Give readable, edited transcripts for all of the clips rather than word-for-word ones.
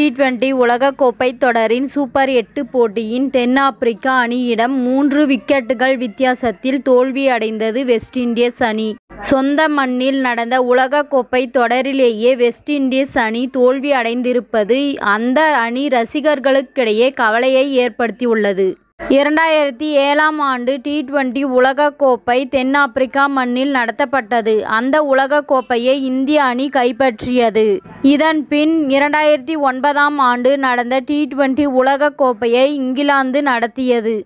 T20 உலகக்கோப்பை தொடரின் super 8 போட்டியின் தென்னாப்பிரிக்கா அணியிடம் 3 விக்கெட்டுகள் வித்தியாசத்தில் தோல்வியடைந்தது வெஸ்ட் இண்டீஸ் அணி. சொந்த மண்ணில் நடந்த உலகக்கோப்பை தொடரிலேயே வெஸ்ட் இண்டீஸ் அணி தோல்வி அடைந்திருப்பது அந்த அணி ரசிகர்களுக்கிடையே கவலையை ஏற்படுத்தியுள்ளது. 2007ஆம் ஆண்டு T20 உலகக்கோப்பை தென்னாப்பிரிக்கா மண்ணில் நடத்தப்பட்டது. அந்த உலகக்கோப்பையை இந்திய அணி கைப்பற்றியது. இதன் பின் 2009ஆம் ஆண்டு நடந்த T20 உலகக்கோப்பையை இங்கிலாந்து நடத்தியது.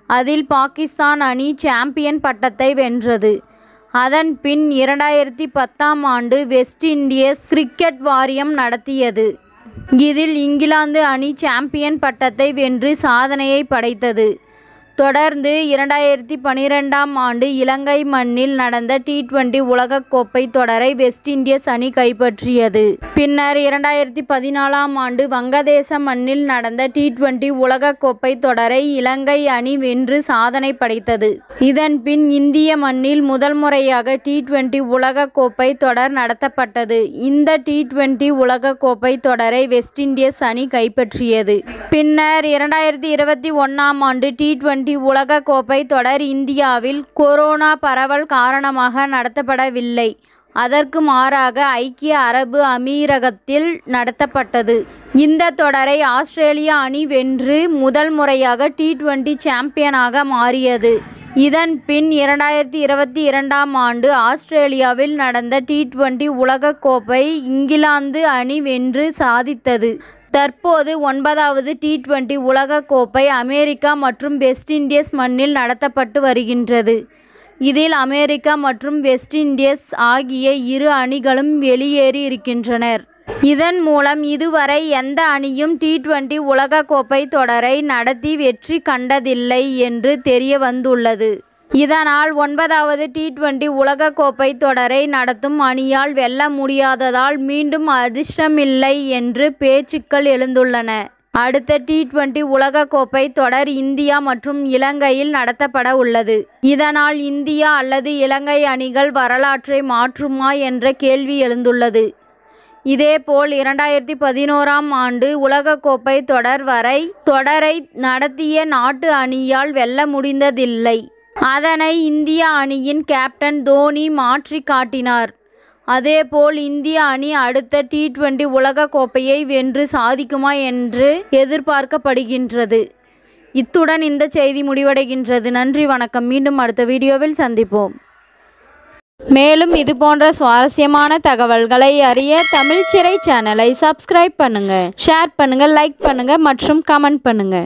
அதில் பாகிஸ்தான் அணி சாம்பியன் பட்டத்தை வென்றது. அதன் பின் 2010ஆம் ஆண்டு வெஸ்ட் இண்டீஸ் கிரிக்கெட் வாரியம் நடத்தியது. இதில் இங்கிலாந்து அணி சாம்பியன் பட்டத்தை வென்று சாதனையை படைத்தது. தொடர்ந்து 2012ஆம் ஆண்டு இலங்கை மண்ணில் நடந்த T20 உலகக்கோப்பை தொடரை வெஸ்ட் இண்டீஸ் அணி கைப்பற்றியது. பின்னர் 2014ஆம் ஆண்டு வங்கதேச மண்ணில் நடந்த T20 உலகக்கோப்பை தொடரை இலங்கை அணி வென்று சாதனை படைத்தது. இதன் பின் இந்திய மண்ணில் முதல் முறையாக T20 உலகக்கோப்பை தொடர் நடத்தப்பட்டது. இந்த T20 உலகக்கோப்பை தொடரை வெஸ்ட் இண்டீஸ் அணி கைப்பற்றியது. பின்னர் 2021ஆம் ஆண்டு T20 உலகக்கோப்பை தொடர் இந்தியாவில் கொரோனா பரவல் காரணமாக நடத்தப்படவில்லை. அதற்கு மாறாக ஐக்கிய அரபு அமீரகத்தில் நடத்தப்பட்டது. இந்த தொடரை ஆஸ்திரேலிய அணி வென்று முதல் முறையாக T20 சாம்பியனாக மாறியது. இதன் பின் 2022ஆம் ஆண்டு ஆஸ்திரேலியாவில் நடந்த T20 உலகக்கோப்பை இங்கிலாந்து அணி வென்று சாதித்தது. தற்போது 9வது T20 உலகக்கோப்பை அமெரிக்கா மற்றும் வெஸ்ட் இண்டீஸ் மண்ணில் நடத்தப்பட்டு வருகின்றது. இதில் அமெரிக்கா மற்றும் வெஸ்ட் இண்டீஸ் ஆகிய இரு அணிகளும் வெளியேறி இருக்கின்றனர். இதன் மூலம் இதுவரை எந்த அணியும் T20 உலகக்கோப்பை தொடரை நடத்தி வெற்றி கண்டதில்லை என்று தெரிய வந்துள்ளது. இதனால் 9வது T20 உலகக்கோப்பை தொடரை நடத்தும் அணியால் வெல்ல முடியாததால் மீண்டும் அதிர்ஷ்டமில்லை என்று பேச்சுக்கள் எழுந்துள்ளன. அடுத்த T20 உலகக்கோப்பை தொடர் இந்தியா மற்றும் இலங்கையில் நடத்தப்பட உள்ளது. இதனால் இந்தியா அல்லது இலங்கை அணிகள் வரலாற்றை மாற்றுமா என்ற கேள்வி எழுந்துள்ளது. இதேபோல் 2011ஆம் ஆண்டு உலகக்கோப்பை தொடரை நடத்திய நாட்டு அணியால் வெல்ல முடிந்ததில்லை. அதனை இந்திய அணியின் கேப்டன் தோனி மாற்றி காட்டினார். அதேபோல் இந்திய அணி அடுத்த T20 உலகக்கோப்பையை வென்று சாதிக்குமா என்று எதிர்பார்க்கப்படுகின்றது. இத்துடன் இந்த செய்தி முடிவடைகின்றது. நன்றி, வணக்கம். மீண்டும் அடுத்த வீடியோவில் சந்திப்போம். மேலும் இதுபோன்ற சுவாரஸ்யமான தகவல்களை அறிய தமிழ் சிறை சேனலை சப்ஸ்கிரைப் பண்ணுங்க, ஷேர் பண்ணுங்க, லைக் பண்ணுங்க மற்றும் கமெண்ட் பண்ணுங்க.